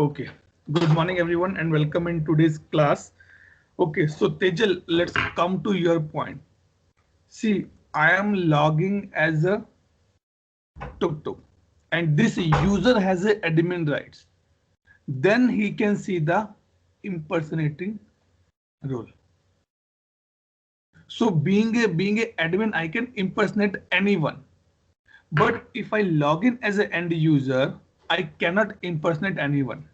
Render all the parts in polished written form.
Okay. Good morning, everyone, and welcome in today's class. Okay, so Tejal, let's come to your point. See, I am logging as a tuk-tuk, and this user has a admin rights. Then he can see the impersonating role. So being a admin, I can impersonate anyone. But if I log in as an end user, I cannot impersonate anyone.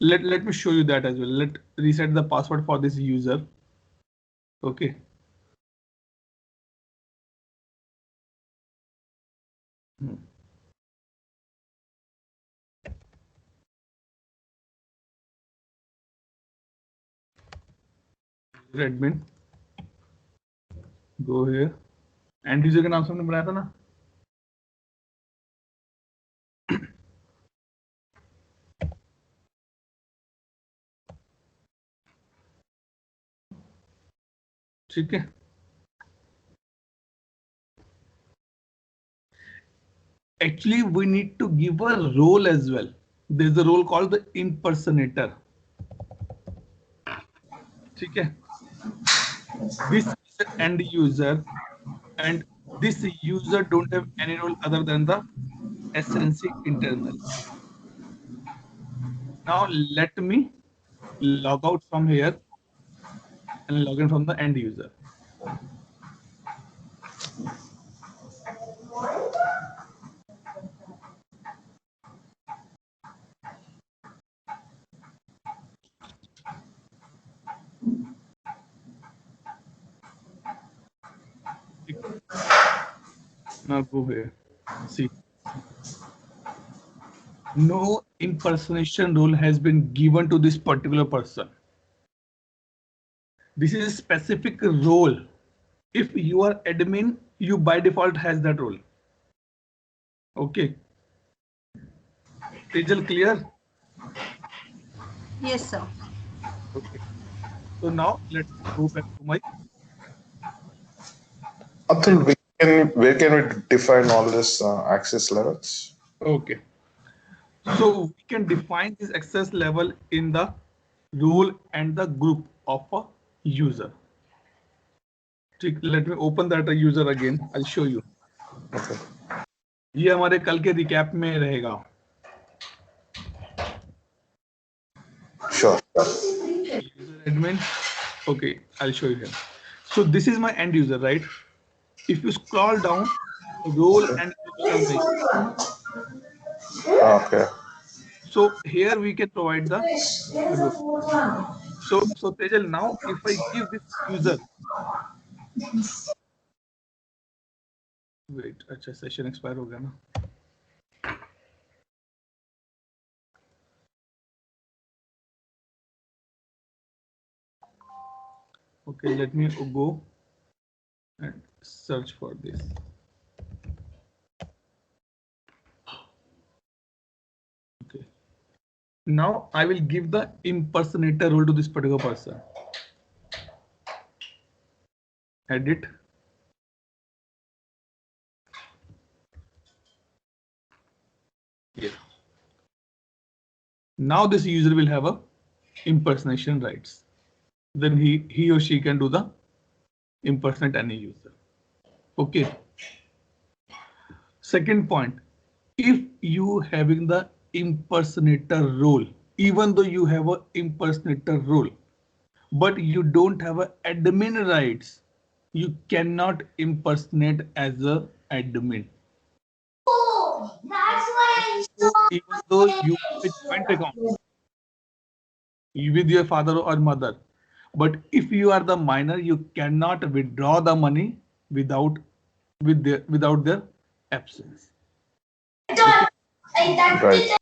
Let me show you that as well. Let reset the password for this user. Okay. Admin, go here. And user का नाम सबने बनाया था ना. ठीक है. Actually, we need to give a role as well. There's a role called the impersonator. ठीक है. This is the end user, and this user don't have any role other than the SNC internal. Now let me log out from here and log in from the end user. Now go here. See. No impersonation role has been given to this particular person. This is a specific role. If you are admin, you by default has that role. Okay. Tejal, clear? Yes, sir. Okay. So now let's go back to my. Atul, where can we define all this access levels? Okay. So we can define this access level in the role and the group of a user. Let me open that user again. I'll show you. Okay. ये हमारे कल के recap में रहेगा. Sure. User admin. Okay, I'll show you here. So this is my end user, right? If you scroll down, role and group. Okay. So here we can provide the role. So Tejal, now if I give this user, wait, अच्छा session expire हो गया ना. Okay, let me go and search for this. Okay. Now I will give the impersonator role to this particular person. Edit. Here. Now this user will have a impersonation rights. Then he or she can do the impersonate any user. Okay. Second point, if you having the impersonator role, even though you have a impersonator role, but you don't have a admin rights, you cannot impersonate as a admin. Oh, that's why Even though you have a joint account with your father or mother, but if you are the minor, you cannot withdraw the money without their absence. Right.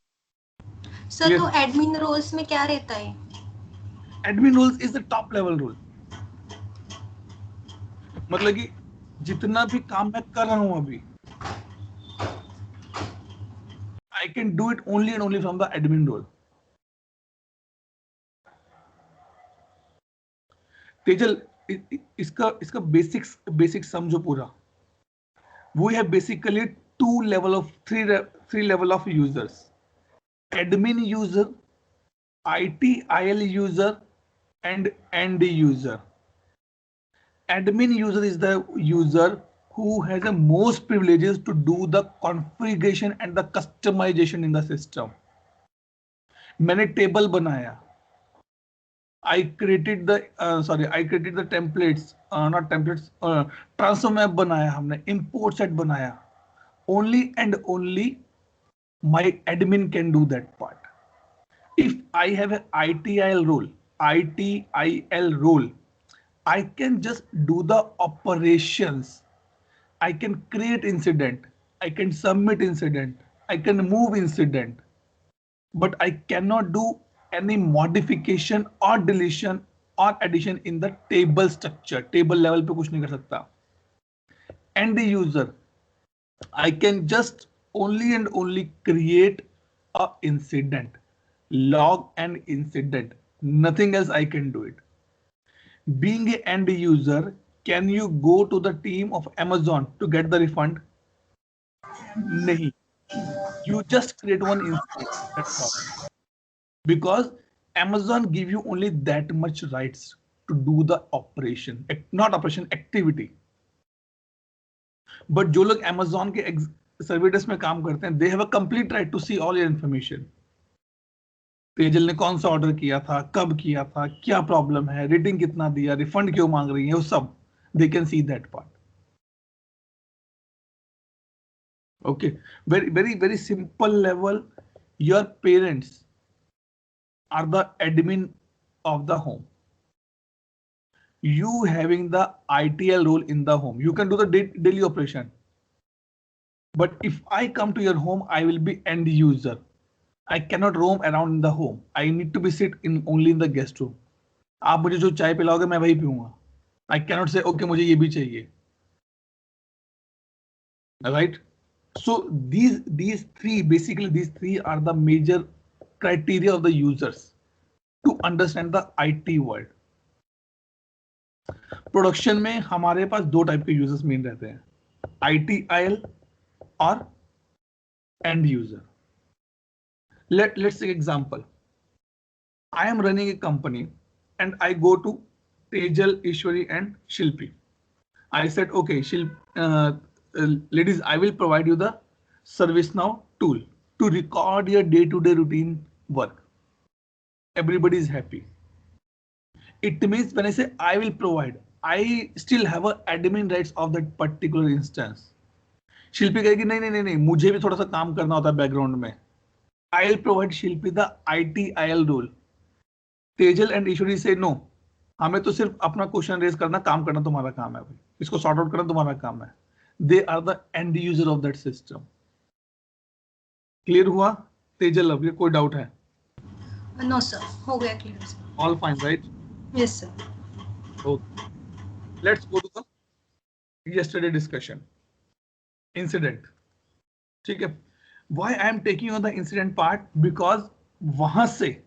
Sir Clear? तो admin roles में क्या रहता है? Admin rules is the top level rule. मतलब कि जितना भी काम मैं कर रहा हूं अभी, I can do it only and only from the admin role. Tejal, इसका बेसिक समझो पूरा. We have basically three level of users. Admin user, ITIL user and end user. Admin user is the user who has the most privileges to do the configuration and the customization in the system. मैंने table बनाया. I created the templates, not templates, transfer map बनाया हमने, import set बनाया. Only and only my admin can do that part. If I have an ITIL role, I can just do the operations. I can create incident. I can submit incident. I can move incident. But I cannot do any modification or deletion or addition in the table structure. Table level पे कुछ नहीं कर सकता. End user, I can just only and only create a incident, log an incident. Nothing else I can do it. Being an end user, can you go to the team of Amazon to get the refund? Nahi. You just create one instance. That's all. Because Amazon give you only that much rights to do the operation, not operation, activity. But जो लोग Amazon के service desk में काम करते हैं, they have a complete right to see all your information. Tejal ने कौन सा ऑर्डर किया था, कब किया था, क्या प्रॉब्लम है, रेटिंग कितना दिया, रिफंड क्यों मांग रही है, वो सब they can see that part. Okay, very simple level. Your parents are the admin of the home. You having the ITIL role in the home, you can do the daily operation. But if I come to your home, I will be end user. I cannot roam around in the home. I need to be sit in only in the guest room. आप मुझे जो चाय पिलाओगे मैं वही पीऊंगा. I cannot say okay मुझे ये भी चाहिए. Right? So these three are the major criteria of the users to understand the IT world. Production में हमारे पास दो टाइप के यूजर्स मेन रहते हैं, ITIL और end user. Let's take example. I am running a company and I go to Tejal, Ishwari and Shilpi. I said, okay, ladies, I will provide you the ServiceNow tool to record your day-to-day routine work. Everybody is happy. It means when I say I will provide, I still have a admin rights of that particular instance. शिल्पी कहेगी नहीं, मुझे भी थोड़ा सा काम करना होता है बैकग्राउंड में. I'll provide Shilpi the ITIL role. Tejal and Ishwari say no. हमें तो सिर्फ अपना क्वेश्चन रेज करना, काम करना तुम्हारा काम है भाई, इसको सॉर्ट आउट करना तुम्हारा काम है. They are the end user of that system. Clear हुआ तेजल? अब कोई डाउट है? No sir, हो गया clear. All fine, right? Yes sir. Okay. Let's go to the yesterday discussion. Incident. ठीक है. Why I am taking on the incident part? Because वहां से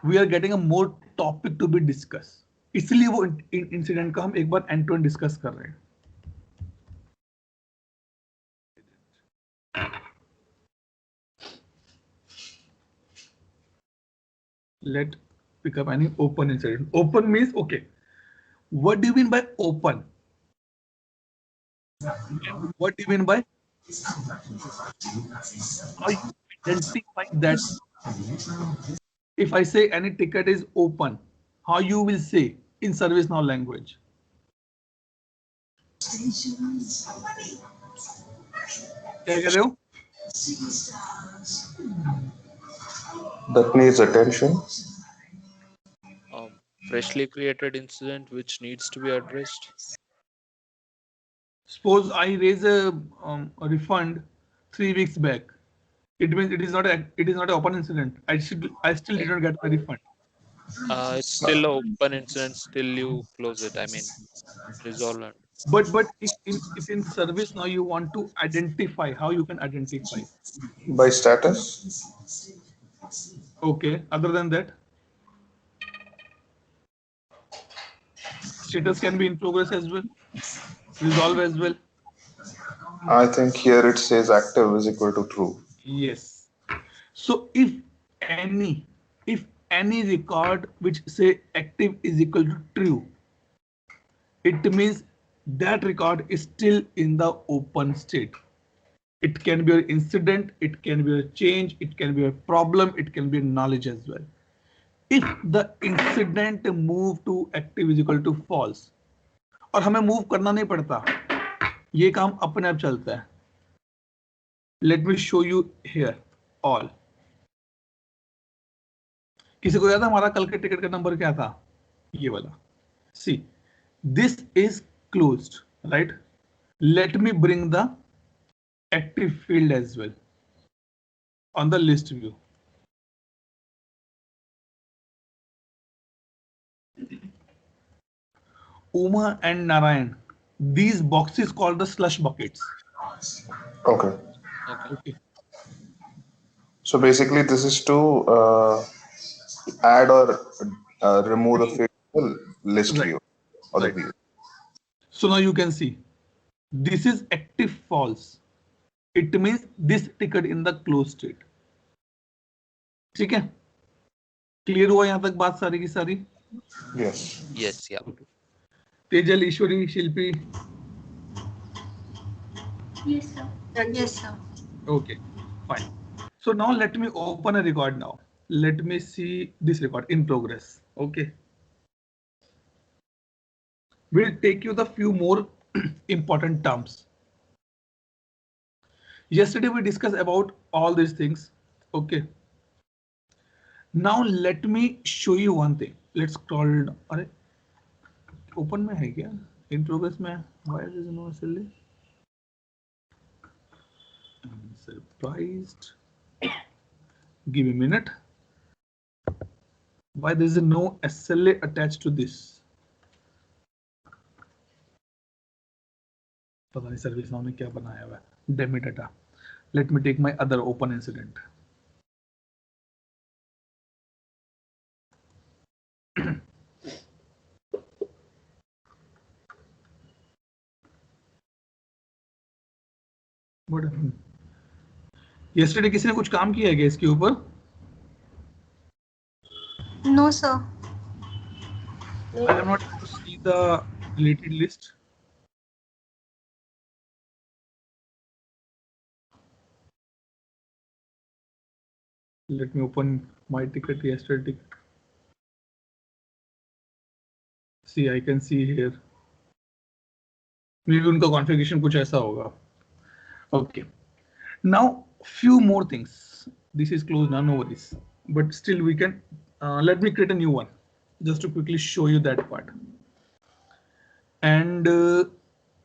we are getting a more topic to be discussed. इसलिए वो incident का हम एक बार and to and discuss कर रहे हैं. Let pick up any open incident. Open means okay. What do you mean by open? What do you mean by? How you identify that? If I say any ticket is open, how you will say in ServiceNow language? क्या कह रहे हो? That needs attention. Freshly created incident which needs to be addressed. Suppose I raise a refund 3 weeks back. It means it is not an open incident. I still did not get my refund. It's still an open incident. Still you close it. I mean, resolve it. But if in ServiceNow you want to identify, how you can identify? By status. Okay. Other than that, status can be in progress as well, resolve as well. I think here it says active is equal to true. Yes. So if any record which say active is equal to true, it means that record is still in the open state. It can be an incident, it can be a change, it can be a problem, it can be knowledge as well. If the incident move to active is equal to false, और हमें move करना नहीं पड़ता, ये काम अपने आप चलता है. Let me show you here all. किसी को याद है हमारा कल के टिकट का नंबर क्या था? ये वाला. See, this is closed, right? Let me bring the active field as well on the list view. Uma and Narayan, these boxes called the slush buckets. Okay. Okay. So basically, this is to add or remove the field from the list Right. view or the Right. view. So now you can see this is active false. It means this ticket in the closed state. ठीक है? Clear हुआ यहाँ तक बात सारी की सारी? Yes. Yes, yeah. Tejal, Ishwari, Shilpi. Yes, sir. Yes, sir. Okay, fine. So now let me open a record now. Let me see this record in progress. Okay. We'll take you the few more important terms. Yesterday we discussed about all these things. Okay. Now let me show you one thing. Let's scroll down. अरे open में है क्या? In progress में? Why is it no SLA? I'm surprised. Give me a minute. Why there is no SLA attached to this? पता नहीं service now ने क्या बनाया हुआ है. Demi data. Let me take my other open incident. Yesterday किसी ने कुछ काम किया है क्या इसके ऊपर? No, sir. I am not able to see the related list. Let me open my ticket, yesterday ticket. See, I can see here. Maybe उनका configuration कुछ ऐसा होगा. Okay. Now, few more things. This is closed now, no worries. But still we can, let me create a new one. Just to quickly show you that part. And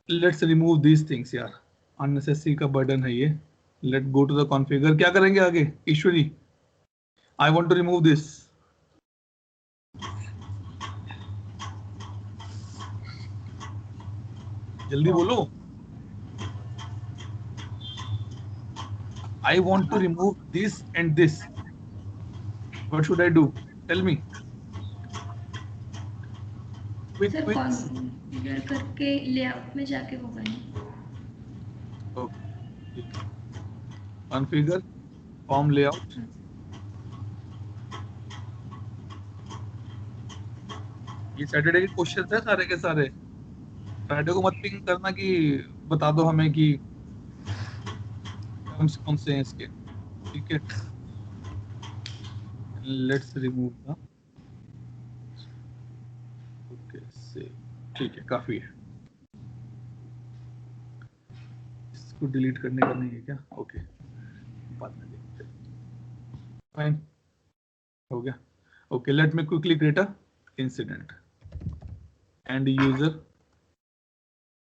let's remove these things यार. Unnecessary का burden है ये. Let's go to the configure. क्या करेंगे आगे? ईश्वरी. I want to remove this. जल्दी बोलो. I want to remove this and this. What should I do? Tell me. Sir configure करके लेआउट में जाके वो करें. Okay. Configure form layout. ये सैटरडे के क्वेश्चन है सारे के सारे. फ्राइडे को मत पिंग करना कि बता दो हमें कि कौन से हैं इसके. ठीक है. Let's remove the. Okay, से ठीक है, काफी है. इसको डिलीट करने का नहीं है क्या? ओके, बाद में देखते हैं. फाइन, हो गया. Okay, let me quickly create a incident and user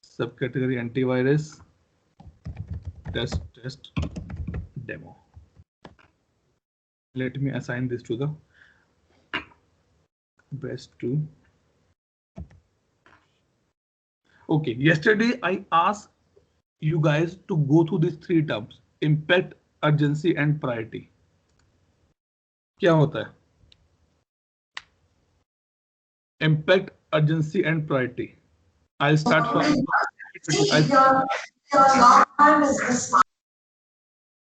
sub category antivirus test demo. Let me assign this to the best to. Okay, yesterday I asked you guys to go through these three terms: impact, urgency and priority. क्या होता है? Impact, urgency and priority. I'll start from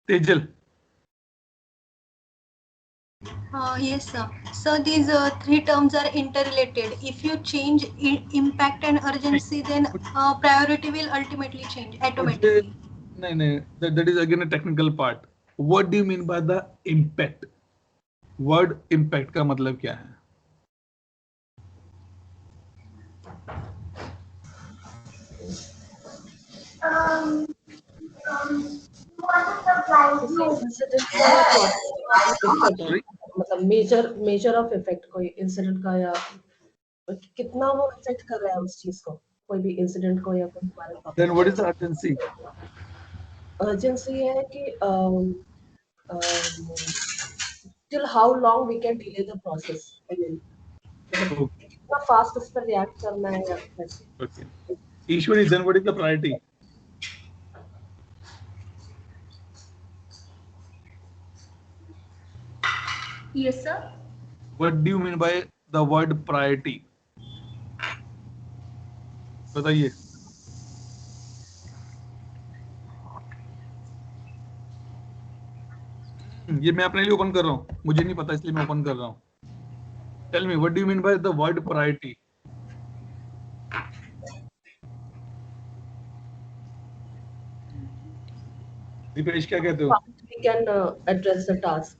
Tejal. Yes, sir. So these three terms are interrelated. If you change impact and urgency, then priority will ultimately change मुझे automatically. नहीं, that is again a technical part. What do you mean by the impact? Word impact का मतलब क्या है? Incident का या process effect, Sorry? मतलब measure of effect कोई इंसिडेंट का, या कितना वो इफेक्ट कर रहा है उस चीज को, कोई भी इंसिडेंट को या कोई हमारे Then what is topic. the urgency? Urgency है कि till how long we can delay the process, I mean, मतलब Okay. कितना फास्ट उस पर रिएक्ट करना है या कैसे। Okay. Ishwari, then what is the priority? Yes, sir. What do you mean by the word priority? बताइए. ये मैं अपने लिए ओपन कर रहा हूँ, मुझे नहीं पता इसलिए मैं ओपन कर रहा हूँ. Tell me, what do you mean by the word priority? Dipesh क्या कहते हो? We can address the task.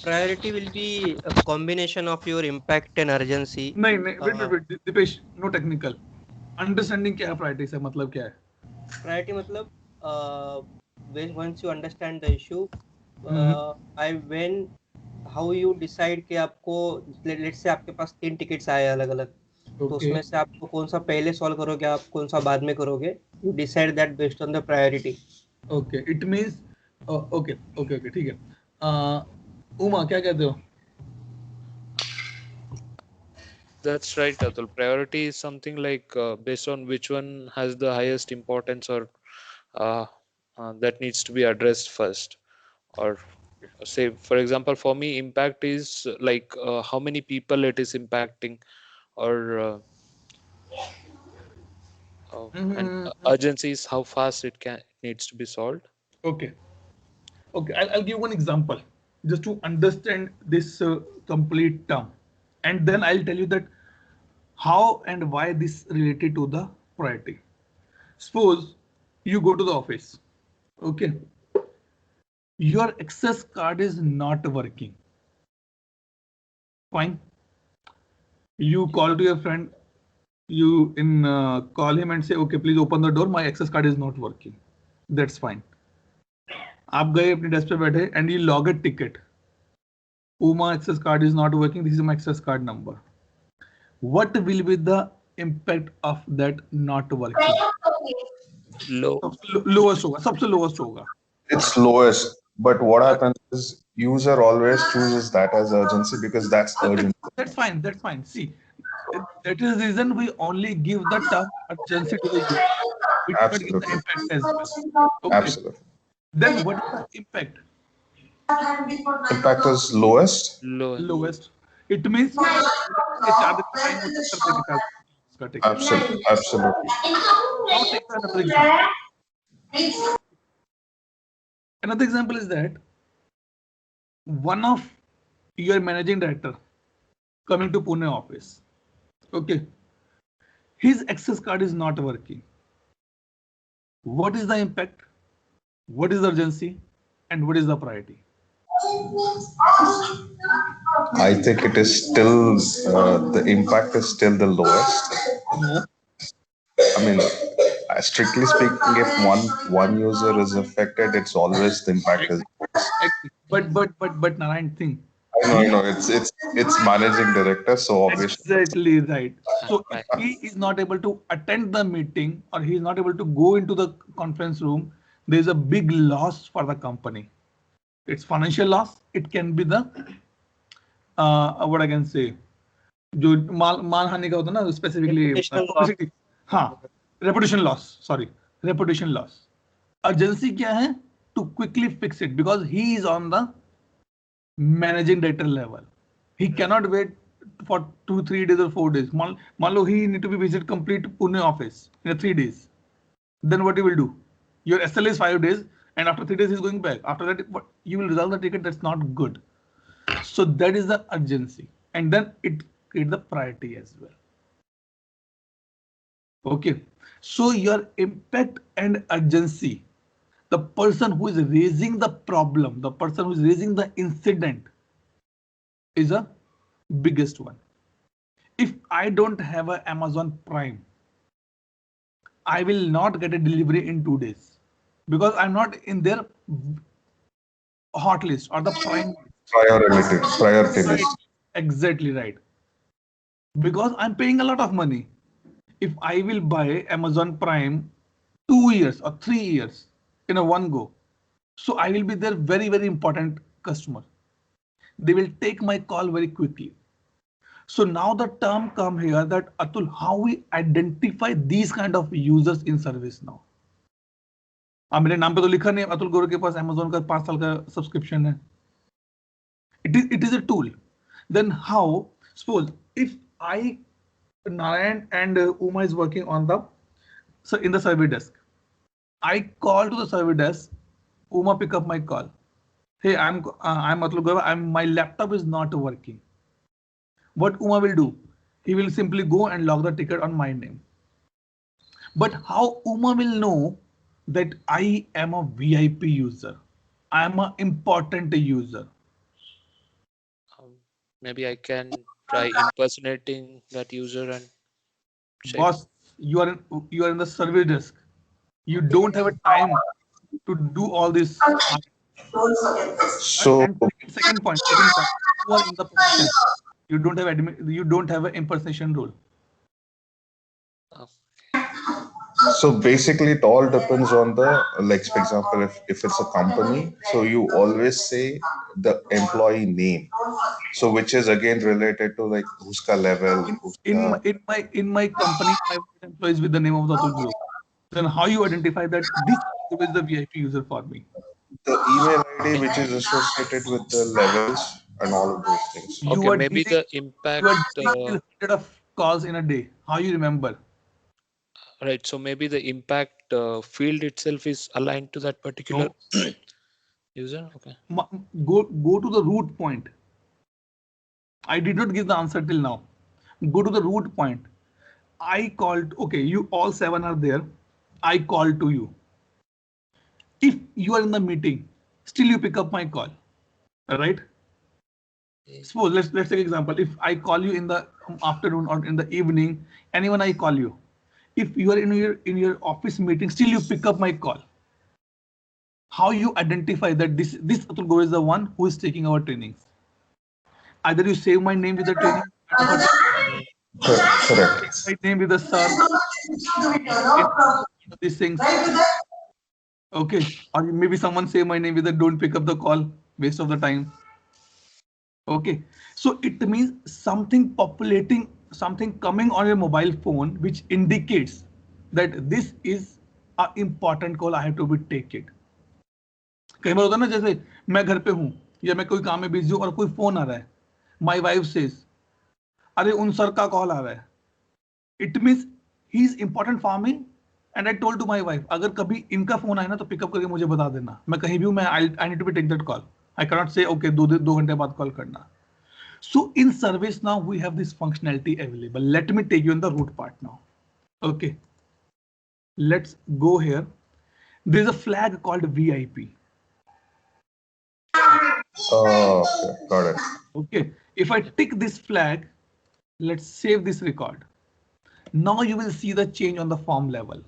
Priority will be a combination of your impact and urgency. नहीं, wait, Dipesh, no technical. Understanding क्या है priority से मतलब क्या है? Priority मतलब once you understand the issue, how you decide कि आपको, let's say आपके पास 3 टिकट्स आए अलग अलग, तो उसमें से आपको कौन सा पहले सॉल्व करोगे, आप कौन सा बाद में करोगे, you decide that based on the priority. Okay, it means okay, ठीक है. उमा क्या कहते हो? That's right, Atul. Priority is something like based on which one has the highest importance, or that needs to be addressed first. Or say, for example, for me, impact is like how many people it is impacting, or and urgency is how fast it needs to be solved. Okay, I'll give one example just to understand this complete term, and then I'll tell you that how and why this related to the priority. Suppose you go to the office, okay, your access card is not working. Fine. You call to your friend, you call him and say, okay, please open the door, my access card is not working. That's fine. आप गए अपने desk पे बैठे and you log a ticket. Uma access card is not working, this is my access card number. What will be the impact of that not working? Low. Lowest होगा, सबसे lowest होगा. It's lowest, but what happens is user always chooses that as urgency because that's urgent. That's fine. See, that is the reason we only give the term urgency to the user. We do not give the Absolutely. impact as well. Okay. Absolutely. Then what is the impact? Impact is lowest. Lowest. It means Absolutely. Absolutely. Now take another example. Another example is that one of your managing director coming to Pune office. Okay. His access card is not working. What is the impact? What is the urgency? And what is the priority? I think it is still the impact is still the lowest. No. I mean, strictly speaking, if one user is affected, it's always the impact is. But Narayan, think. I know it's managing director, so obviously. Exactly right. So if he is not able to attend the meeting or he is not able to go into the conference room, there is a big loss for the company. It's financial loss. It can be the what I can say, जो मानहानि का होता है ना, specifically हाँ, reputation loss. Sorry, reputation loss. Urgency क्या है? To quickly fix it because he is on the managing director level. He cannot wait for 2-3 days or 4 days. मान लो he need to be visit complete Pune office in 3 days. Then what he will do? Your SL is 5 days and after 3 days he's going back. After that, you will resolve the ticket. That's not good. So that is the urgency, and then it creates the priority as well. Okay, so your impact and urgency, the person who is raising the problem, the person who is raising the incident is a biggest one. If I don't have an Amazon Prime, I will not get a delivery in 2 days because I'm not in their hot list or the prime. Priority list. Exactly right. Because I'm paying a lot of money. If I will buy Amazon Prime 2 years or 3 years in a one go, so I will be their very, very important customer. They will take my call very quickly. So now the term come here that Atul, how we identify these kind of users in service now? मेरे नाम पे तो लिखा नहीं अतुल गौरव के पास Amazon का 5 साल का सब्सक्रिप्शन है. It is a tool. Then how? Suppose if I, Narayan and Uma is working on the in the survey desk. I call to the survey desk. Uma pick up my call. Hey, I'm Atul Gaurav. My laptop is not working. What Uma will do? He will simply go and log the ticket on my name. But how Uma will know that I am a VIP user? I am an important user. Maybe I can try impersonating that user and check. Boss, you are in the survey desk. You don't have a time to do all this. So and second point, you are in the position. You don't have an impersonation role. So basically, it all depends on the, like, for example, if it's a company, so you always say the employee name. So which is again related to like uska level. In my company, I have employees with the name of the Atul Group. Then how you identify that this is the VIP user for me? The email ID which is associated with the levels and all of those things. Okay, maybe the impact. You are dealing 100 of calls in a day. How you remember? Right. So maybe the impact field itself is aligned to that particular user. Okay. Go to the root point. I did not give the answer till now. Go to the root point. I called. Okay, you all 7 are there. I called to you. If you are in the meeting, still you pick up my call. All right. Suppose let's take an example. If I call you in the afternoon or in the evening, anyone I call you. If you are in your office meeting, still you pick up my call. How you identify that this Atul Gaurav is the one who is taking our trainings? Either you save my name with the training. Correct. My name with the sir. These things. Okay. Or maybe someone say my name with the don't pick up the call. Waste of the time. Okay. So it means something populating, something coming on your mobile phone, which indicates that this is an important call. I have to be take it. कई बार होता है ना, जैसे मैं घर पे हूँ या मैं कोई काम में बिजी हूँ और कोई फोन आ रहा है. My wife says, अरे उन सर का कॉल आ रहा है. It means he is important for me. And I told to my wife, अगर कभी इनका फोन आए ना तो पिकअप करके मुझे बता देना. मैं कहीं भी हूँ, मैं I need to be take that call. I cannot say okay 2 घंटे बाद कॉल करना. So in service now we have this functionality available. Let me take you in the root part now. Okay. Let's go here. There is a flag called VIP. Oh, okay. Got it. Okay. If I tick this flag, let's save this record. Now you will see the change on the form level.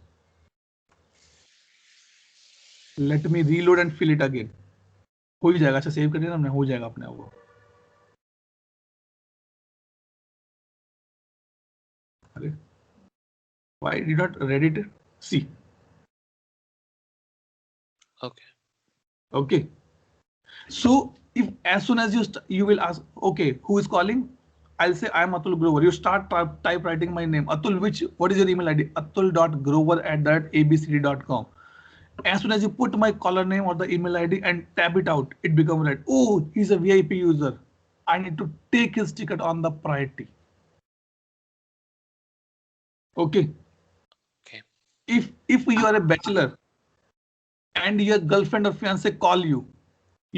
Let me reload and fill it again. हो ही जाएगा. अच्छा save कर दिया ना हमने, हो जाएगा अपने आप वो. अरे why did you not read it? See. Okay. Okay. So if as soon as you will ask, okay, who is calling? I'll say I am Atul Grover. You start type writing my name. Atul, what is your email ID? atul.grover@abcd.com. As soon as you put my caller name or the email ID and tab it out, it becomes right. Oh, he's a VIP user. I need to take his ticket on the priority. Okay. Okay. If you are a bachelor and your girlfriend or fiance call you,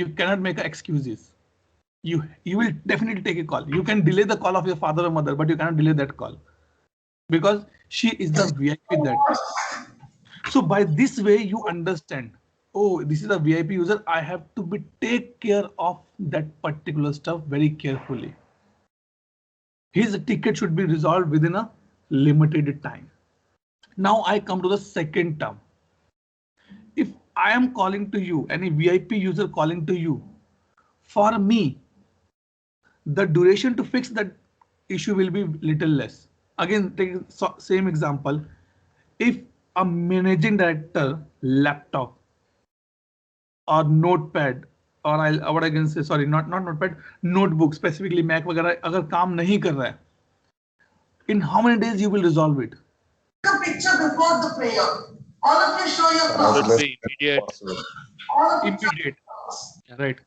you cannot make excuses. You will definitely take a call. You can delay the call of your father or mother, but you cannot delay that call because she is the VIP that day. So by this way, you understand, oh, this is a VIP user. I have to take care of that particular stuff very carefully. His ticket should be resolved within a limited time. Now I come to the second term. If I am calling to you, any VIP user calling to you, for me, the duration to fix that issue will be little less. Again, take same example. If a managing director laptop or notepad or what I can say, sorry, not notepad, notebook, specifically Mac वगैरह अगर काम नहीं कर रहा है, in how many days you will resolve it? The picture before the prayer. All of you show your class. Should be immediate. Immediate. Right.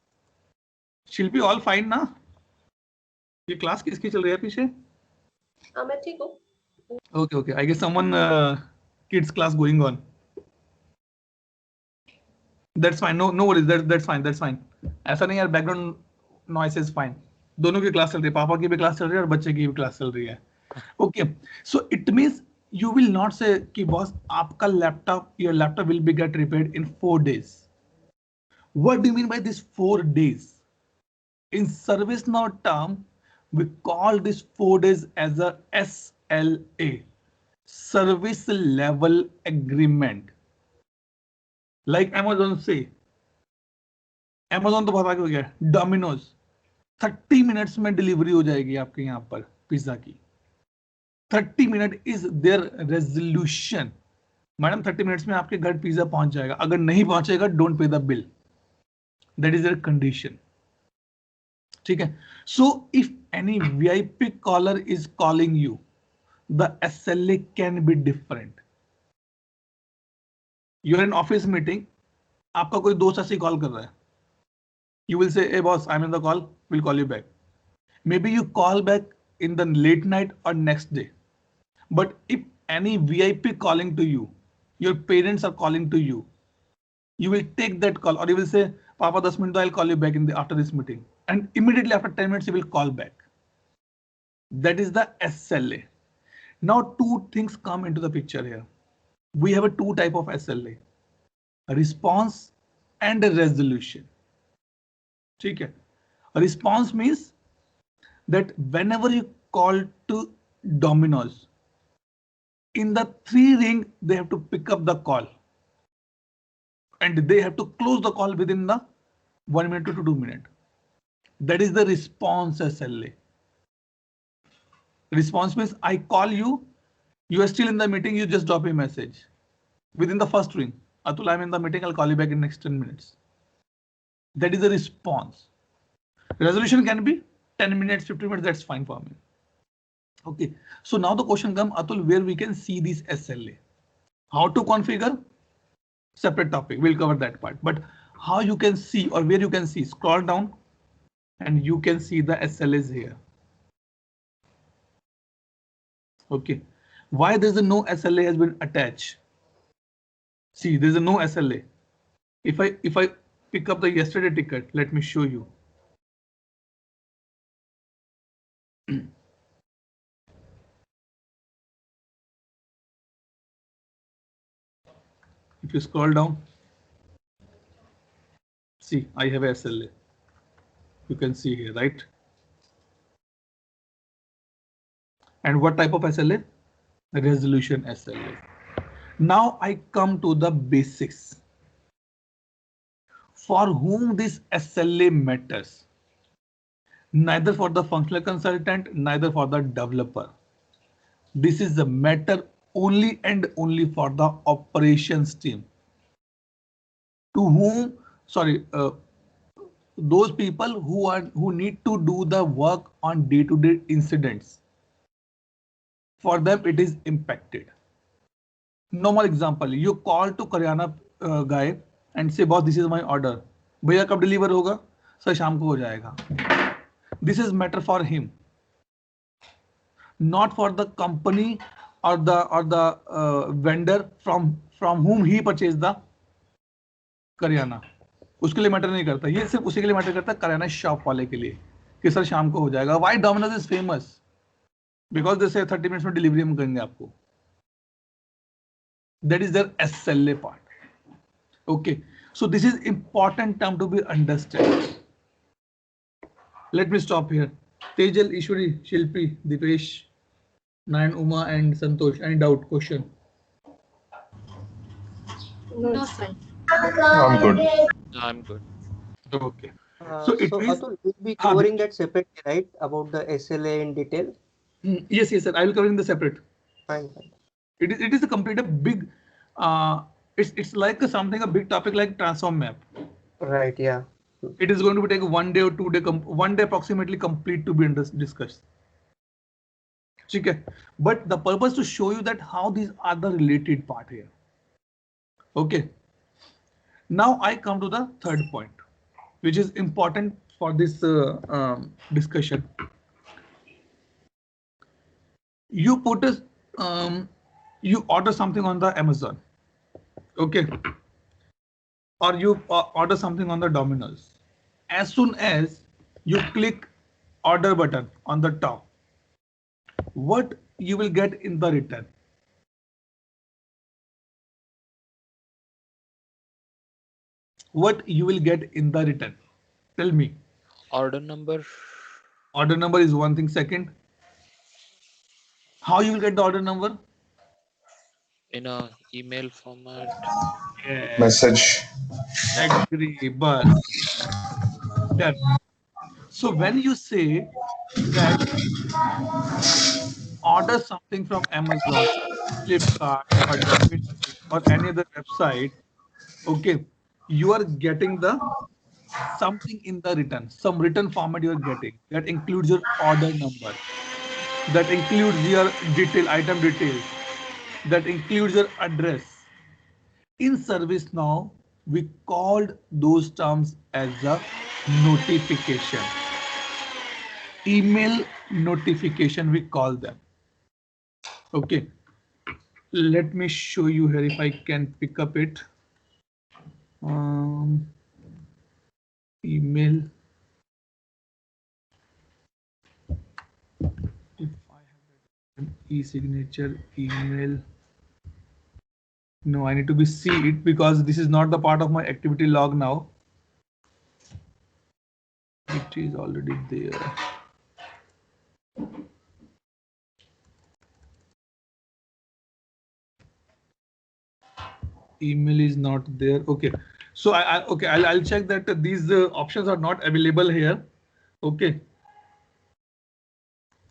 She'll be all fine ना? ये class किसकी चल रही है पीछे? हाँ मैं ठीक हूँ. Okay. I guess someone kids class going on. That's fine. No worries. That's fine. ऐसा नहीं यार, background noise is fine. दोनों की क्लास चल रही है, पापा की भी क्लास चल रही है और बच्चे की भी क्लास चल रही है. Okay. So it means you will not say कि boss आपका your laptop will be get repaired in 4 days. What do you mean by this 4 days? In ServiceNow term, we call this 4 days as a SLA, Service Level Agreement. Like Amazon say, Amazon तो बहुत आगे हो गया, Domino's 30 minutes में delivery हो जाएगी आपके यहाँ पर पिज्जा की. 30 minutes is their resolution. Madam 30 minutes में आपके घर पिज्जा पहुंच जाएगा. अगर नहीं पहुंचेगा, don't pay the bill. That is their condition. ठीक है. So if any VIP caller is calling you, the SLA can be different. You're in office meeting, आपका कोई दोस्त ऐसे कॉल कर रहा है. You will say, hey boss, I'm in the call, we'll call you back. Maybe you call back in the late night or next day. But if any VIP calling to you, your parents are calling to you, you will take that call, or you will say, Papa, 10 minutes, I'll call you back after this meeting. And immediately after 10 minutes, you will call back. That is the SLA. Now, two things come into the picture here. We have a two type of SLA, a response and a resolution. Okay. A response means that whenever you call to Domino's, in the 3 ring, they have to pick up the call. And they have to close the call within the 1 minute to 2 minutes. That is the response SLA. Response means I call you, you are still in the meeting, you just drop a message. Within the first ring, Atul, I'm in the meeting, I'll call you back in next 10 minutes. That is the response. Resolution can be 10 minutes, 15 minutes, that's fine for me. Okay, so now the question comes, Atul, where we can see this SLA. How to configure? Separate topic, we'll cover that part. But how you can see or where you can see, scroll down and you can see the SLAs here. Okay, why there's a no SLA has been attached? See, there's a no SLA. If I pick up the yesterday ticket, let me show you. If you scroll down, see, I have a SLA. You can see here, right? And what type of SLA? Resolution SLA. Now I come to the basics. For whom this SLA matters? Neither for the functional consultant, neither for the developer. This is the matter only and only for the operations team. To whom, those people who need to do the work on day-to-day incidents. For them, it is impacted. Normal example, you call to Karyana guy and say, boss, this is my order. भैया कब deliver होगा? Sir, शाम को हो जाएगा. This is matter for him, not for the company or the vendor from whom he purchased the kirana, उसके लिए matter नहीं करता, ये सिर्फ उसी के लिए मैटर करता है करियाना शॉप वाले के लिए कि सर शाम को हो जाएगा. Why Domino's is famous? Because they say 30 minutes में डिलीवरी हम करेंगे आपको. That is their SLA part. Okay, so this is important term to be understood. Let me stop here. Tejal, Ishwari, Shilpi, Dipesh, Nayan, Uma, and Santosh. Any doubt? Question? No, No, it's sir. fine. I'm good. I'm good. Okay. So it means Atul, we'll be covering that separately, right? About the SLA in detail. Yes, sir. I will cover in the separate. Fine. It is a complete a big. It's like something a big topic like transform map. Right. Yeah. It is going to be take 1 day or 2 day, 1 day approximately complete to be discussed. Okay. But the purpose to show you that how these are the related part here. Okay. Now I come to the third point, which is important for this discussion. You put a, you order something on the Amazon, okay, or you order something on the Domino's. As soon as you click order button on the top, what you will get in the return? What you will get in the return? Tell me. Order number. Order number is one thing. Second, how you will get the order number? In a email format. Yes, Message. agree, but done. So when you say that order something from Amazon, Flipkart, or Domino's, or any other website, okay, you are getting the something in the return, some written format you are getting that includes your order number, that includes your detail, item details, that includes your address. In ServiceNow, we called those terms as a notification. Email notification, we call them. Okay, let me show you here if I can pick up it. Email. If I have an e-signature email. No, I need to be see it because this is not the part of my activity log now. It is already there. Email is not there. Okay, so I'll check that these options are not available here. Okay,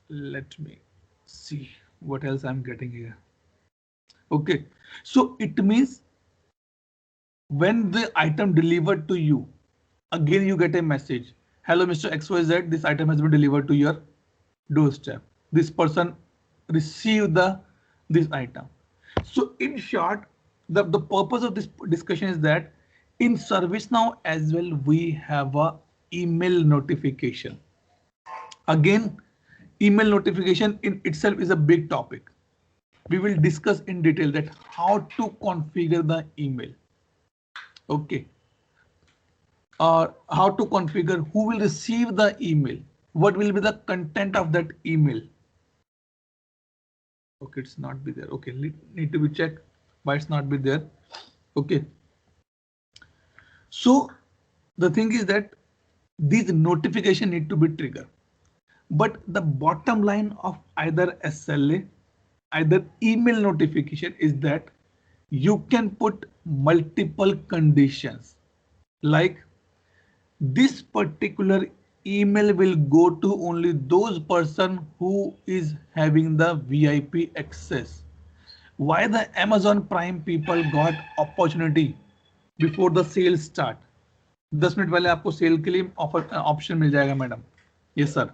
let me see what else I'm getting here. Okay, so it means when the item delivered to you, again you get a message. Hello, Mr. XYZ, this item has been delivered to your doorstep. This person received this item. So in short, the purpose of this discussion is that in ServiceNow as well, we have a email notification. Again, email notification in itself is a big topic. We will discuss in detail that how to configure the email. Okay. How to configure who will receive the email, what will be the content of that email. Okay, it's not be there. Okay, need to be checked why it's not be there. Okay, so the thing is that these notification need to be triggered, but the bottom line of either SLA, either email notification is that you can put multiple conditions like this particular email will go to only those person who is having the VIP access. Why the Amazon Prime people got opportunity before the sale start? 10 minute पहले आपको cell के लिए option मिल जाएगा madam. Yes sir.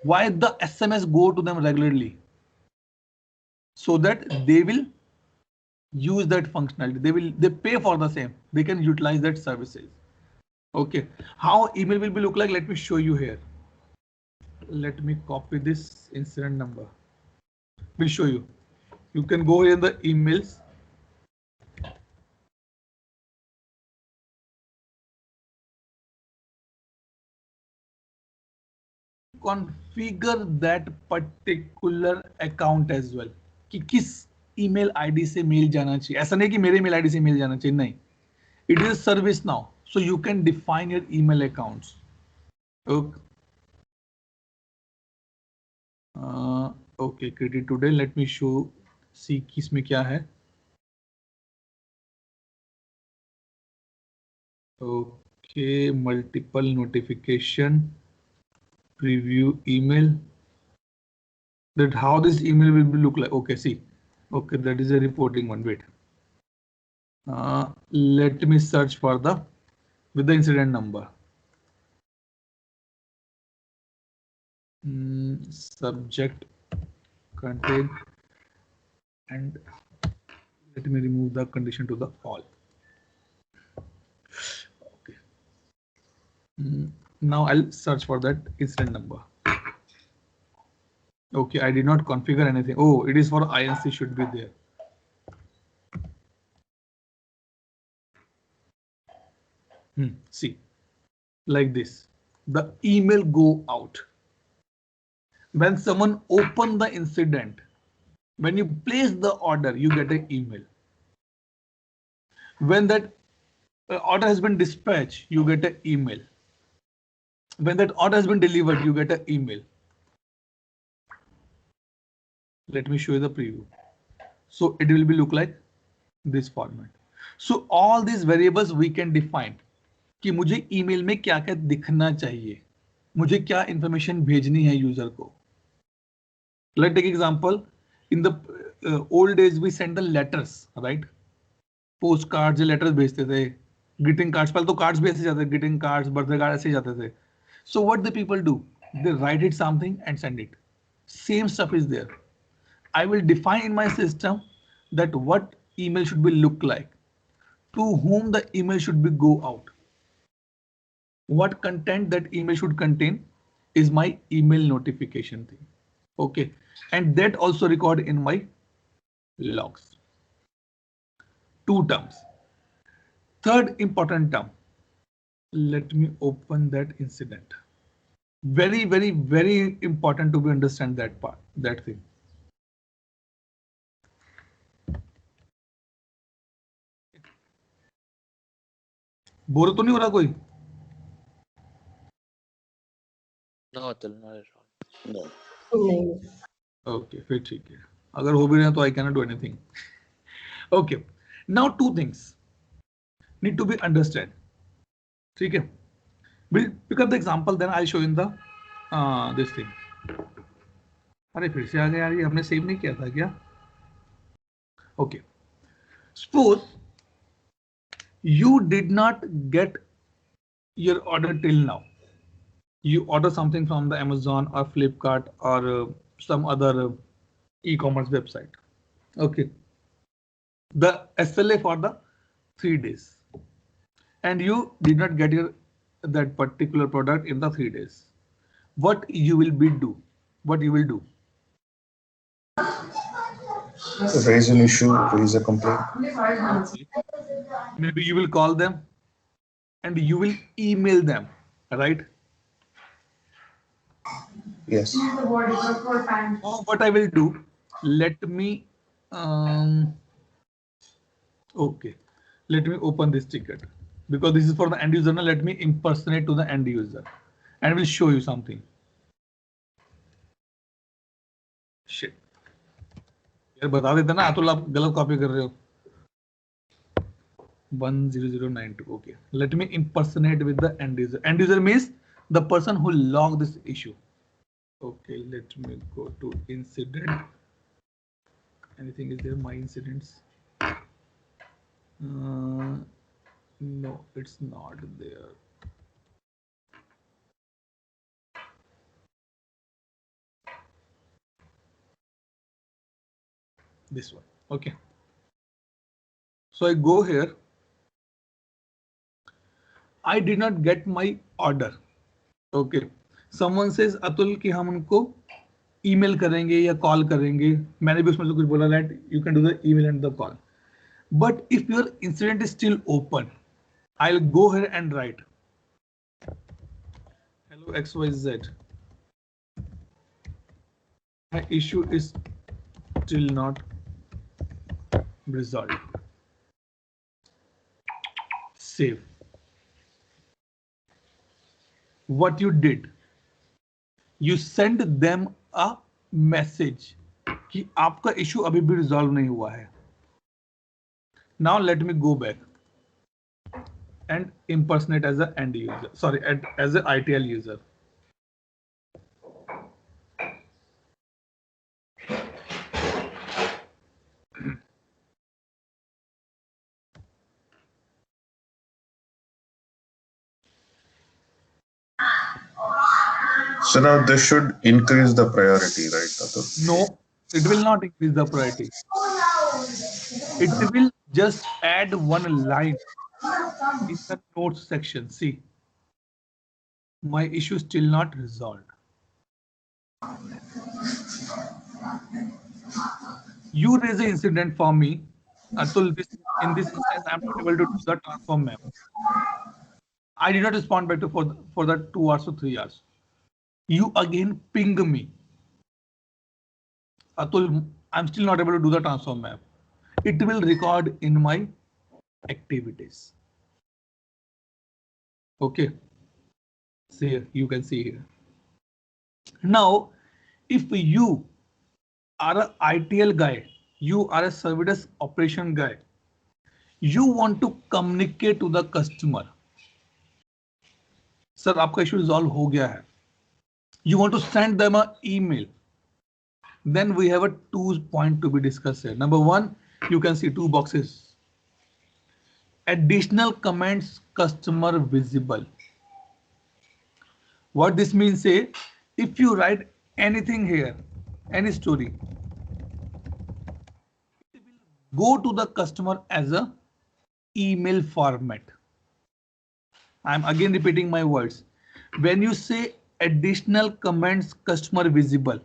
Why the SMS go to them regularly? So that they will use that functionality. They pay for the same. They can utilize that services. Okay, how email will be look like? Let me show you here. Let me copy this incident number. We'll show you. You can go here in the emails. configure that particular account as well कि किस email ID से mail जाना चाहिए. ऐसा नहीं कि मेरे email ID से मेल जाना चाहिए, नहीं. It is a service now, so you can define your email accounts. Okay. Okay, created today. Let me show. See किसमें क्या है. Okay, multiple notification, preview email. That how this email will be look like. Okay, see. Okay, that is a reporting one. Wait. Let me search for with the incident number. Subject, content, and let me remove the condition to the all. Okay. Now I'll search for that incident number. Okay, I did not configure anything. Oh, it is for INC, should be there. See, like this, the email go out. When someone open the incident, when you place the order, you get an email. When that order has been dispatched, you get an email. When that order has been delivered, you get an email. Let me show you the preview. So it will be look like this format. So all these variables we can define कि मुझे email में क्या क्या दिखना चाहिए, मुझे क्या information भेजनी है user को. Let's take example. In the old days we send the letters, right? Postcards, letters भेजते थे, greeting cards. पहले तो cards भी ऐसे जाते थे, greeting cards, birthday cards ऐसे जाते थे. So what the people do? They write it something and send it. Same stuff is there. I will define in my system that what email should be look like, to whom the email should be go out, what content that email should contain is my email notification thing. Okay, and that also record in my logs. Two terms. Third important term. Let me open that incident. Very, very, very important to be understand that part, that thing. Bore तो नहीं हो रहा कोई? No, Atul, not at all. No. Okay, फिर ठीक है. अगर हो भी रहे हैं तो I cannot do anything. Okay, now two things need to be understood. ठीक है. We'll pick up the example, then I'll show you the this thing. अरे फिर से आ गया यार, ये हमने सेव नहीं किया था क्या? Okay. Suppose you did not get your order till now. You order something from the Amazon or Flipkart or some other e-commerce website. Okay. The SLA for the 3 days. And you did not get that particular product in the 3 days. What you will do? What you will do? Raise an issue, raise a complaint. Maybe you will call them and you will email them, right? Yes. Now what I will do, let me okay, let me open this ticket because this is for the end user. Now let me impersonate to the end user and will show you something. Shit. यार बता देते ना, अतुल आप गलत copy कर रहे हो. 10092. Okay, let me impersonate with the end user. End user means the person who logged this issue. Okay, let me go to incident. Anything is there? My incidents. No, it's not there. This one. Okay. So I go here. I did not get my order. Okay. Someone says Atul कि हम उनको email करेंगे या call करेंगे. मैंने भी उसमें से कुछ बोला that you can do the email and the call. But if your incident is still open, I'll go here and write hello XYZ. My issue is still not resolved. Save. What you did, you send them a message कि आपका issue अभी भी resolve नहीं हुआ है. Now let me go back and impersonate as an end user. Sorry, as an ITL user. So now this should increase the priority, right, Atul? No, it will not increase the priority. It will just add one line in the notes section. See, my issue still not resolved. You raise an incident for me, Atul. In this instance, I'm not able to do the transform map. I did not respond back to for the 2 hours or 3 hours. You again ping me, Atul. I'm still not able to do the transform map. It will record in my activities. Okay. See, you can see here. Now, if you are a ITL guy, you are a service operation guy, you want to communicate to the customer. Sir, आपका issue resolve हो गया है. You want to send them an email. Then we have a 2 point to be discussed here. Number 1, you can see 2 boxes. Additional comments customer visible. What this means is, if you write anything here, any story, it will go to the customer as a email format. I'm again repeating my words. When you say additional comments customer visible,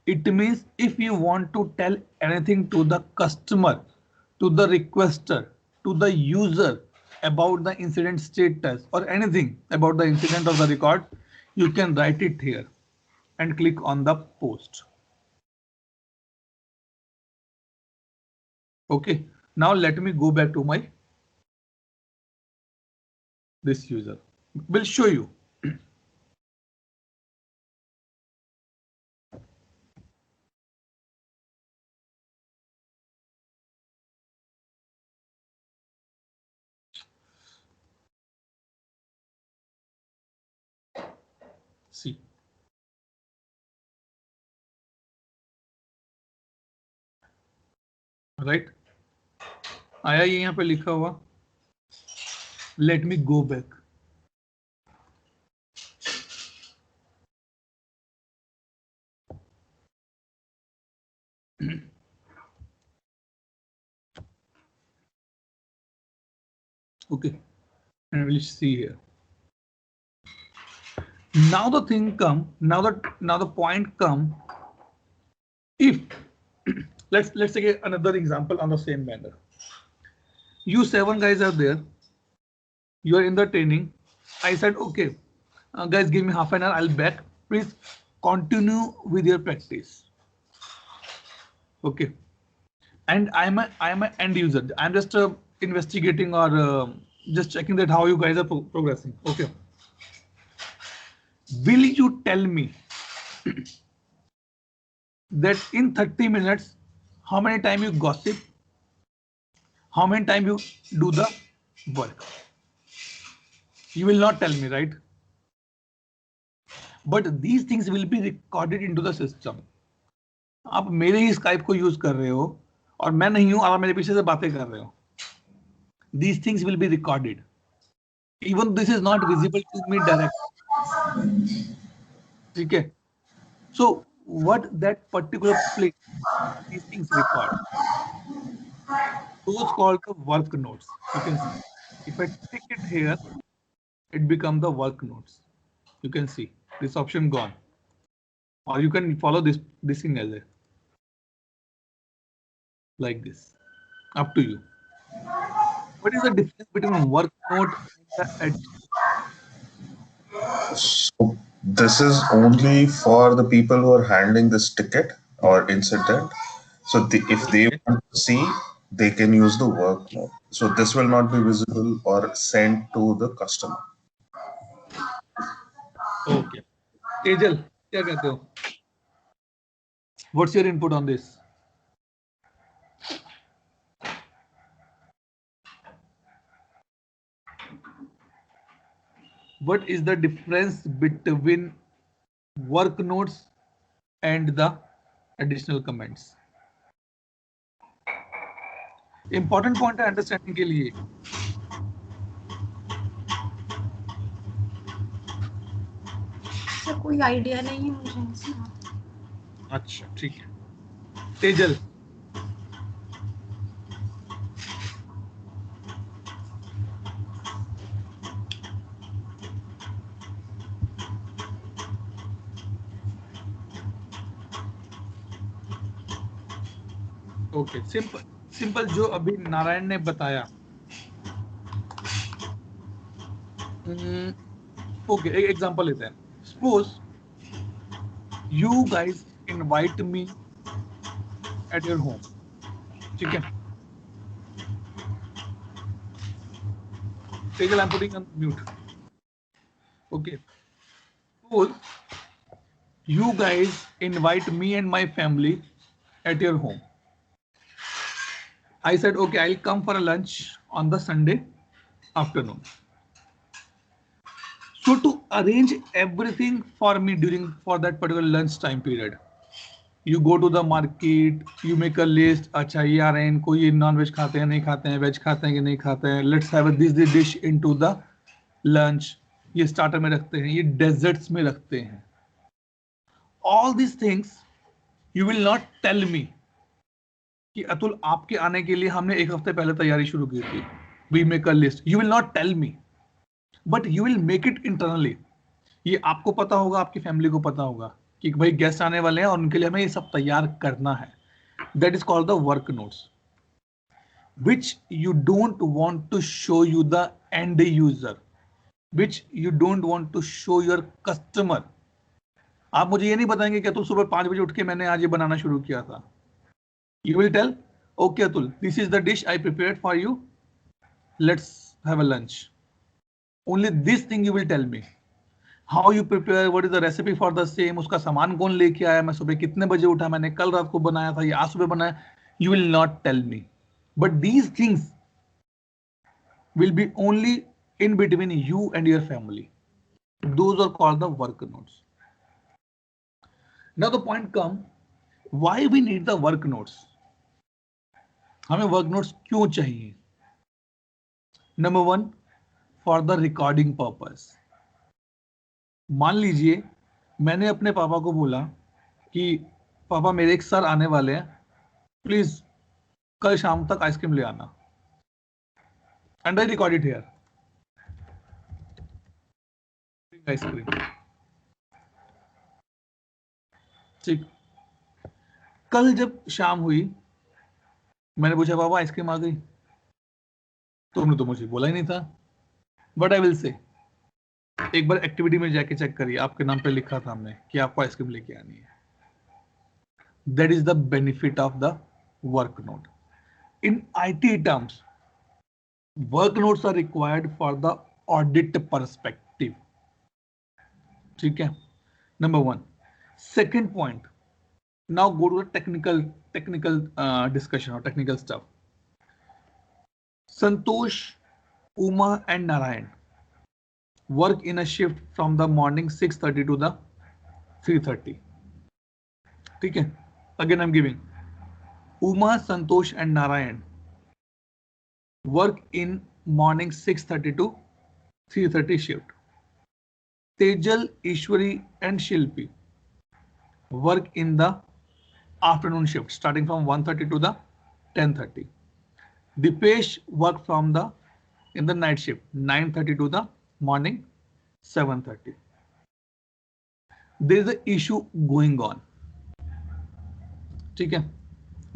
it means if you want to tell anything to the customer, to the requester, to the user about the incident status or anything about the incident or the record, you can write it here and click on the post. Okay, now let me go back to my this user. Will show you. See. Right? आया ये यहाँ पे लिखा हुआ. Let me go back. Okay, and we'll see here. Now the thing come. Now the point come. If let's take another example on the same manner. You 7 guys are there. You are in the training. I said, okay, guys, give me half an hour. I'll back. Please continue with your practice. Okay. And I'm an end user. I'm just investigating or just checking that how you guys are progressing. Okay. Will you tell me that in 30 minutes, how many time you gossip? How many time you do the work? You will not tell me, right? But these things will be recorded into the system. आप मेरे ही Skype को use कर रहे हो और मैं नहीं हूं, आप मेरे पीछे से बातें कर रहे हो. These things will be recorded. Even this is not visible to me directly. Okay. So what that particular place, these things record. Those called the work notes. You can see. If I tick it here, it becomes the work notes. You can see this option gone. Or you can follow this thing as a like this. Up to you. What is the difference between work note and the edge? So This is only for the people who are handling this ticket or incident. So if they want to see, they can use the work mode. So this will not be visible or sent to the customer. Okay. Tejal, क्या कहते हो? What's your input on this? What is the difference between work notes and the additional comments? Important point है understanding के लिए. Sir कोई idea नहीं है मुझे इसका. अच्छा ठीक है. तेजल. ओके सिंपल जो अभी नारायण ने बताया. ओके एक एग्जांपल लेते हैं. Suppose you guys invite me at your home. ठीक है. Tejal I am putting on mute. Okay suppose you guys invite me and my family at your home. I said, okay, I'll come for a lunch on the Sunday afternoon. So to arrange everything for me for that particular lunch time period, you go to the market, you make a list. अच्छा ये आ रहे हैं, इनको ये non-veg खाते हैं नहीं खाते हैं, veg खाते हैं कि नहीं खाते हैं. Let's have this dish into the lunch. ये starter में रखते हैं, ये desserts में रखते हैं. All these things you will not tell me कि अतुल आपके आने के लिए हमने एक हफ्ते पहले तैयारी शुरू की थी. We make a list. You will not tell me, but you will make it internally. ये आपको पता होगा, आपकी फैमिली को पता होगा कि भाई गेस्ट आने वाले हैं और उनके लिए हमें ये सब तैयार करना है. That is called the work notes, which you don't want to show you the end user, which you don't want to show your customer. आप मुझे ये नहीं बताएंगे कि अतुल सुबह 5 बजे उठ के मैंने आज ये बनाना शुरू किया था. You will tell, okay Atul, this is the dish I prepared for you. Let's have a lunch. Only this thing you will tell me. How you prepare, what is the recipe for the same, उसका सामान कौन लेके आया, मैं सुबह कितने बजे उठा, मैंने कल रात को बनाया था, ये आज सुबह बनाया. You will not tell me. But these things will be only in between you and your family. Those are called the work notes. Now the point come, why we need the work notes? हमें work notes क्यों चाहिए? Number 1, for the recording purpose. मान लीजिए मैंने अपने पापा को बोला कि पापा मेरे एक सर आने वाले हैं, प्लीज कल शाम तक आइसक्रीम ले आना. And I record it here. Ice cream. ठीक. कल जब शाम हुई मैंने पूछा पापा आइसक्रीम आ गई? तुमने तो मुझे बोला ही नहीं था. बट आई विल से, एक बार एक्टिविटी में जाके चेक करिए, आपके नाम पे लिखा था हमने कि आपको आइसक्रीम लेके आनी है. That is the benefit of the work note. In IT terms work notes are required for the audit perspective. ठीक है. Number 1. Second point, now go to the technical discussion or technical stuff. Santosh, Uma and Narayan work in a shift from the morning 6:30 to the 3:30. ठीक है. Again I'm giving Uma, Santosh and Narayan work in morning 6:30 to 3:30 shift. Tejal, Ishwari and Shilpi work in the afternoon shift starting from 1:30 to the 10:30. Dipesh work in the night shift 9:30 to the morning 7:30. There is an issue going on. ठीक है.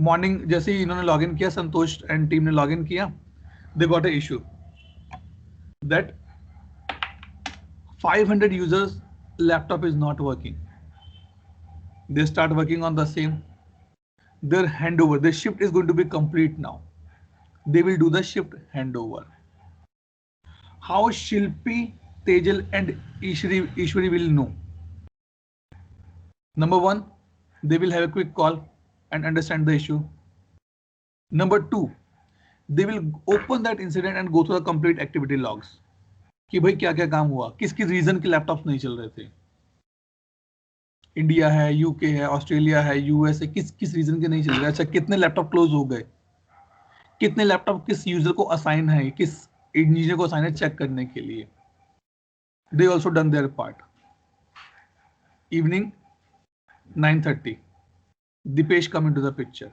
Morning जैसे ही इन्होंने login किया, संतोष and team ने login किया, they got a issue that 500 users laptop is not working. They start working on the same. Their handover, the shift is going to be complete now. They will do the shift handover. How Shilpi, Tejal and Ishwari will know? Number one, they will have a quick call and understand the issue. Number two, they will open that incident and go through the complete activity logs. कि भाई क्या क्या काम हुआ, किस किस reason के laptops नहीं चल रहे थे. इंडिया है, यूके है, ऑस्ट्रेलिया है, यूएस है, किस किस रीजन के नहीं चल रहे. अच्छा, कितने लैपटॉप क्लोज हो गए, कितने लैपटॉप किस यूजर को असाइन है, किस इंजीनियर को असाइन है, चेक करने के लिए. They also done their part. Evening 9:30. Dipesh come into the picture.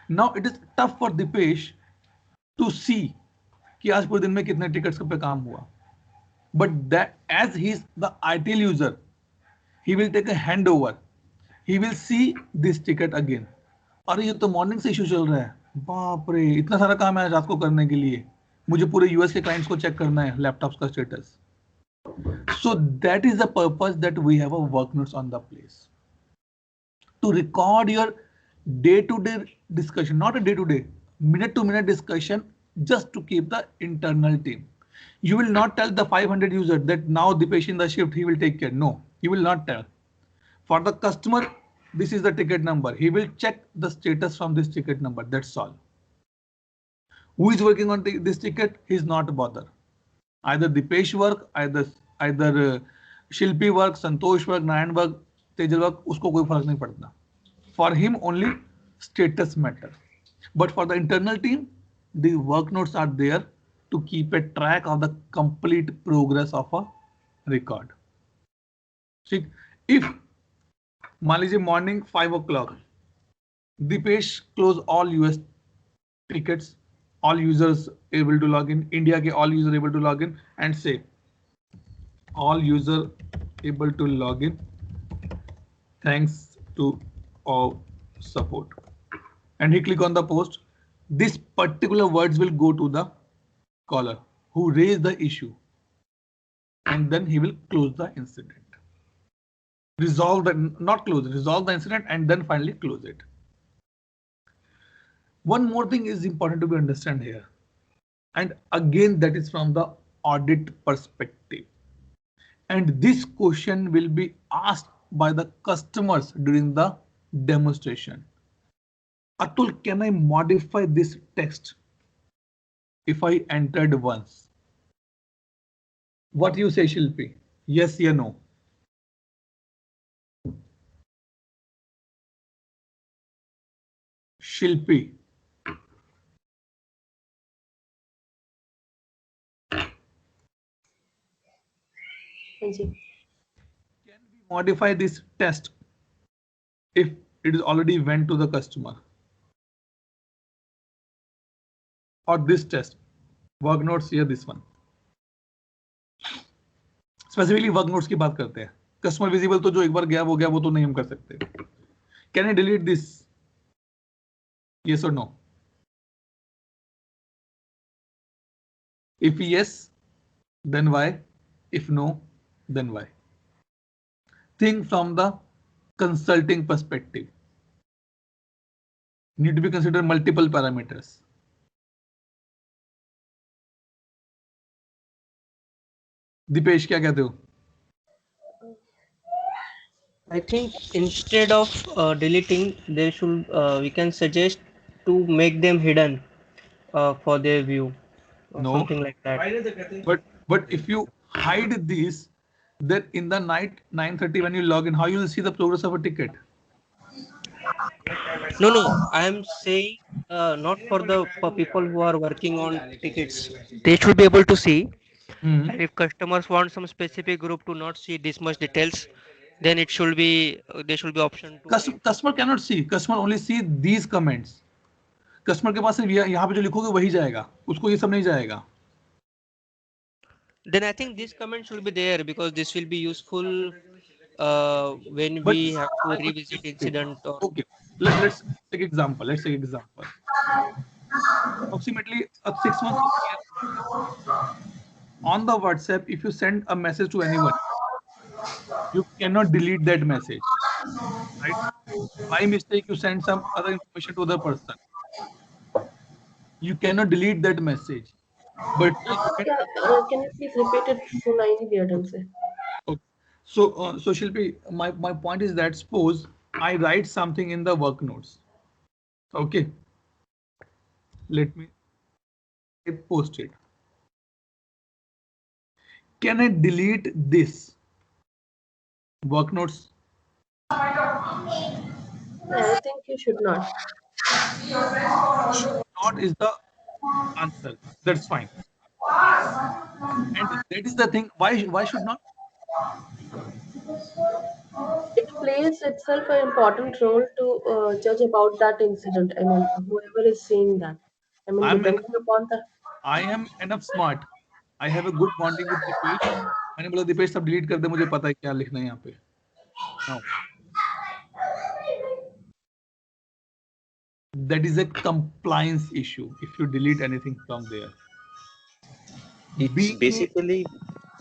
Now it is tough for Dipesh to see कि आज पूरे दिन में कितने टिकट्स पे काम हुआ. But that as he is the ideal user, he will take a handover. He will see this ticket again. अरे ये तो मॉर्निंग से इशू चल रहा है. बाप रे, इतना सारा काम है रात को करने के लिए. मुझे पूरे यूएस के क्लाइंट्स को चेक करना है लैपटॉप्स का status. So that is the purpose that we have a work notes on the place. To record your day-to-day discussion, not a day-to-day, minute-to-minute discussion, just to keep the internal team. You will not tell the 500 user that now Dipesh in the shift, he will take care. No, you will not tell. For the customer, this is the ticket number. He will check the status from this ticket number. That's all. Who is working on this ticket? He is not bothered. Either Dipesh work, either Shilpi work, Santosh work, Narayan work, Tejal work, उसको कोई फर्क नहीं पड़ता. For him only status matter. But for the internal team, the work notes are there to keep a track of the complete progress of a record. See, if मान लीजिए morning 5 o'clock, Dipesh close all US tickets, all users able to log in, India के all user able to log in, and say all user able to log in thanks to all support, and he click on the post. This particular words will go to the caller who raised the issue, and then he will close the incident, resolve the, not close, resolve the incident, and then finally close it. One more thing is important to be understand here, and again that is from the audit perspective, and this question will be asked by the customers during the demonstration. Atul, can I modify this text if I entered once? What you say, Shilpi? Yes or no? Shilpi. Can we modify this test if it is already went to the customer? Or this test, work notes here, this one. Specifically work notes की बात करते हैं. Customer visible तो जो एक बार गया वो गया, वो तो नहीं हम कर सकते. Can I delete this? Yes or no? If yes, then why? If no, then why? Think from the consulting perspective. Need to be considered multiple parameters. Dipesh, क्या कहते हो? I think instead of deleting, they should we can suggest to make them hidden for their view, or No. something like that. But if you hide these, then in the night 9:30 when you log in, how you will see the progress of a ticket? No, I am saying not for people who are working on tickets. They should be able to see. And if customers want some specific group to not see this much details, then it should be there should be option to. Customer cannot see. Customer only see these comments. Customer के पास सिर्फ यहाँ पे जो लिखोगे वही जाएगा. उसको ये सब नहीं जाएगा. Then I think this comment should be there because this will be useful when we have to revisit incident. Or... Okay, let's take example. Let's take example. Approximately 6 months on the WhatsApp, if you send a message to anyone, you cannot delete that message, right? By mistake, you send some other information to the person. You cannot delete that message, but you can. Can you please repeat it? सुना ही नहीं दिया ढंग से. Okay. So Shilpi, my point is that suppose I write something in the work notes. Okay. Let me post it. Can I delete this work notes? I think you should not. Not is the answer. That's fine. And that is the thing. Why should not? It plays itself an important role to judge about that incident. I mean, whoever is seeing that. I mean, I'm depending upon the. I am enough smart. I have a good bonding with Dipesh. मैंने बोला दीपेश सब delete कर दे, मुझे पता है क्या लिखना है यहाँ पे. Now, that is a compliance issue if you delete anything from there. It's basically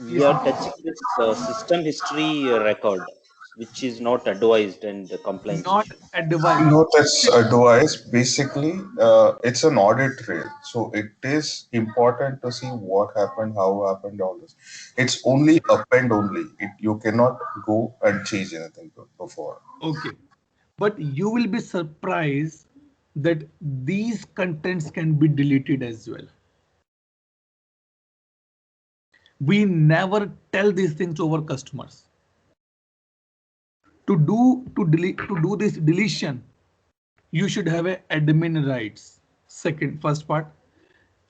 we are touching this system history record, which is not advised and compliance Not issue. advised. No, that's advice. Basically, it's an audit trail. So it is important to see what happened, how happened, all this. It's only append only. You cannot go and change anything before. Okay. But you will be surprised that these contents can be deleted as well. We never tell these things to our customers. To do this deletion, you should have a admin rights. First part,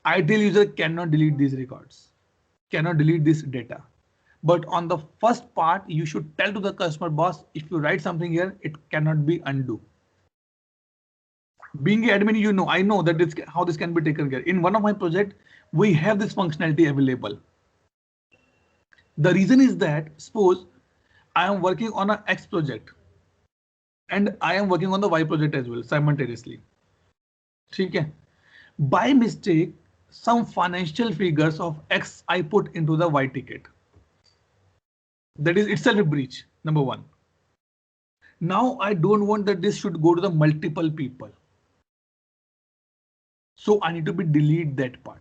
ideal user cannot delete these records, cannot delete this data. But on the first part, you should tell to the customer, boss, if you write something here, it cannot be undo. Being an admin, you know, I know that it's how this can be taken care. In one of my projects, we have this functionality available. The reason is that suppose I am working on an X project and I am working on the Y project as well simultaneously. Okay. By mistake, some financial figures of X I put into the Y ticket. That is itself a breach, number one. Now I don't want that this should go to the multiple people. So I need to delete that part.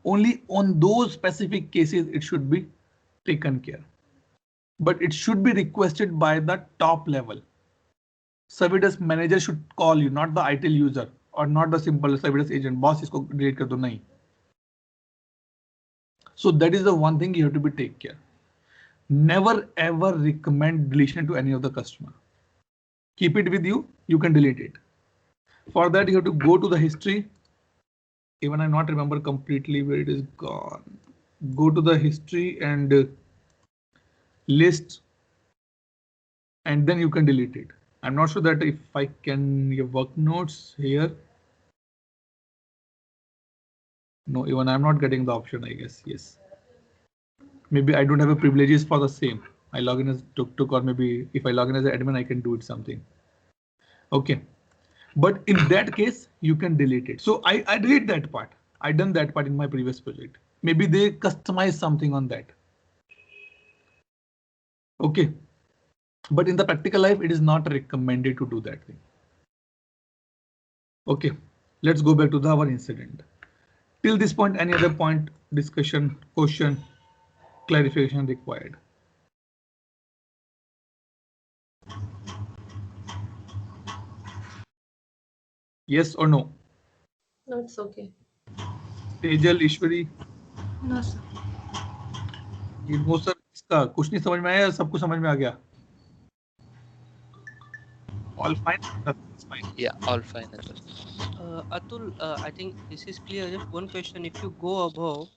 Only on those specific cases it should be taken care. But it should be requested by the top level. Service manager should call you, not the ITIL user or not the simple service agent. Boss isko delete kar do, nahi. So that is the one thing you have to take care. Never ever recommend deletion to any of the customer. Keep it with you, you can delete it. For that you have to go to the history. Even I not remember completely where it is gone. Go to the history and list, and then you can delete it. I'm not sure that if I can give work notes here. No, even I'm not getting the option, I guess. Yes. Maybe I don't have a privileges for the same. I log in as tuk-tuk, or maybe if I log in as an admin, I can do it something. Okay. But in that case, you can delete it. So I delete that part. I done that part in my previous project. Maybe they customize something on that. Okay. But in the practical life, it is not recommended to do that thing. Okay. Let's go back to our incident. Till this point, any other point, discussion, question, clarification required? Yes or no? No, it's okay. Tejal, Ishwari? No, sir. No sir, इसका कुछ नहीं समझ में आया, सब कुछ समझ में आ गया? All fine? That's fine. Yeah, all fine. Atul, I think this is clear. Just one question: if you go above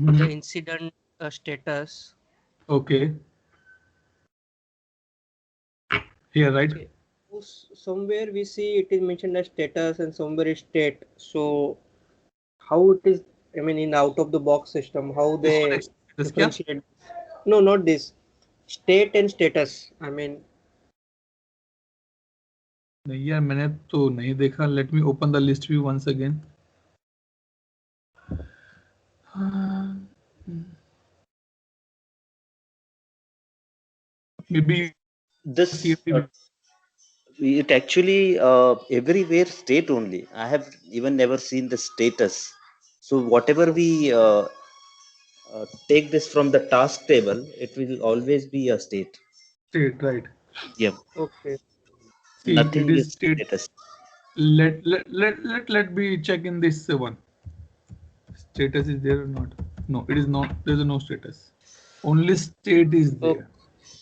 Mhm. the incident status, Okay. Here, right? okay, somewhere we see it is mentioned as status and somewhere is state. So how it is? I mean, in out of the box system, how they differentiate? No, not this. State and status. I mean. नहीं यार, मैंने तो नहीं देखा. Let me open the list view once again. Maybe This CFD. it actually everywhere state only. I have even never seen the status. So whatever we take this from the task table, it will always be a state. State, right? Yep. Okay. See, it Nothing is is state. status. Let me check in this one. Status is there or not? No, it is not. There's no status. Only state is Oh, there.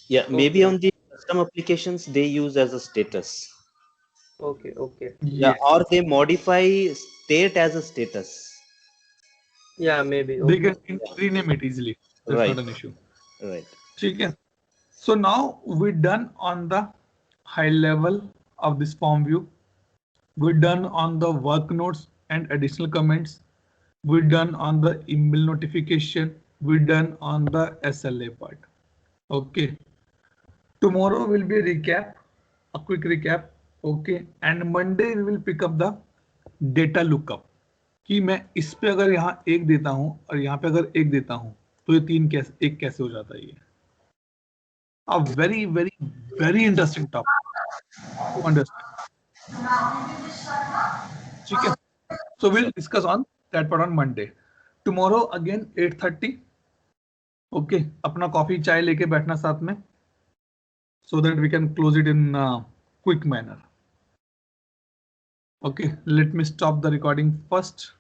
Yeah, maybe okay. on the custom applications they use as a status. Okay. Okay. Yeah, Yes, or they modify state as a status. Yeah, maybe. they Okay. can rename it easily. That's not Right, an issue. right. Okay. So now we're done on the high level of this form view. We're done on the work notes and additional comments. We're done on the email notification. We're done on the SLA part. Okay. Tomorrow will be a recap, a quick recap. Okay. And Monday we will pick up the data lookup. कि मैं इस पे अगर यहाँ एक देता हूँ और यहाँ पे अगर एक देता हूँ तो ये तीन कैसे एक कैसे हो जाता है ये a very very interesting topic to understand. Okay, so we'll discuss on that part on Monday. Tomorrow again 8:30. Okay, अपना कॉफी चाय लेके बैठना साथ में so that we can close it in quick manner. Okay, let me stop the recording first.